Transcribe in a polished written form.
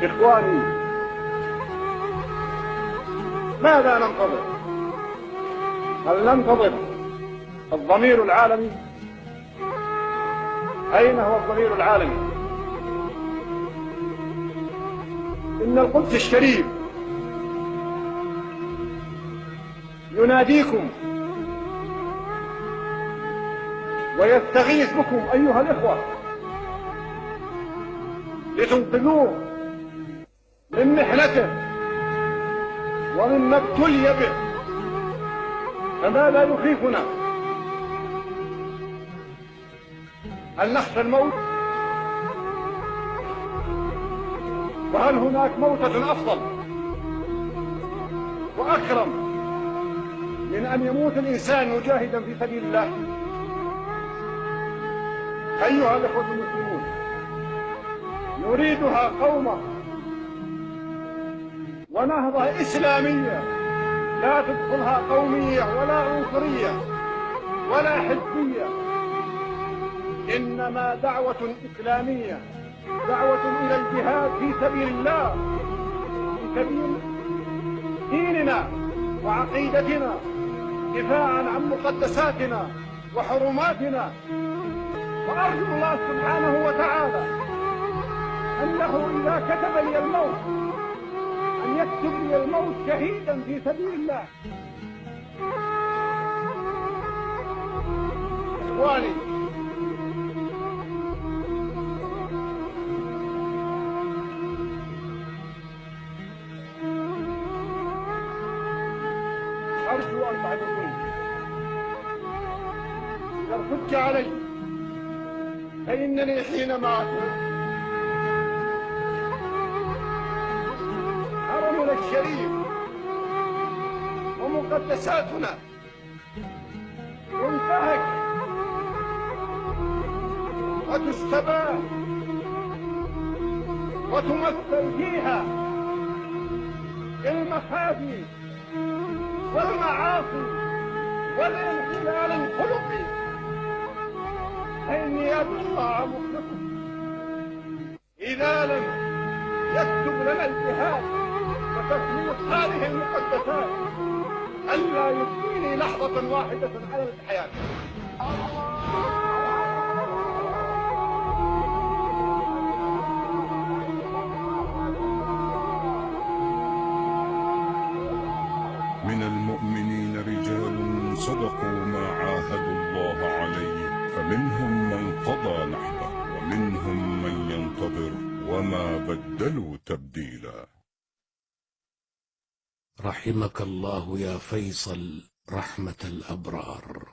إخواني، ماذا ننتظر؟ هل ننتظر الضمير العالمي؟ أين هو الضمير العالمي؟ إن القدس الشريف يناديكم ويستغيث بكم أيها الإخوة لتنقذوه من محنته ومما ابتلي به. فماذا يخيفنا؟ هل نخشى الموت؟ وهل هناك موتة أفضل وأكرم من أن يموت الإنسان مجاهدا في سبيل الله؟ أيها الإخوة المسلمون، نريدها قومة ونهضة إسلامية لا تدخلها قومية ولا عنصرية ولا حزبية، إنما دعوة إسلامية، دعوة إلى الجهاد في سبيل الله، في سبيل ديننا وعقيدتنا، دفاعا عن مقدساتنا وحرماتنا. وأرجو الله سبحانه وتعالى أنه إذا كتب لي الموت أن يكتب لي الموت شهيدا في سبيل الله. إخواني، أرجو أن تعذروني إذا ارتج علي، فإنني حينما أقول حرمنا الشريف ومقدساتنا تنتهك وتستباح وتمثل فيها المخازي والمعاصي والانحلال الخلقي، فإني أدعو الله مخلصا إذا لم يكتب لنا الجهاد وتسليط هذه المقدسات ألا يبقيني لحظة واحدة على الحياة. من المؤمنين رجال صدقوا ما عاهدوا الله عليه، فمنهم من قضى نحبه ومنهم من ينتظر وما بدلوا تبديلا. رحمك الله يا فيصل رحمة الأبرار.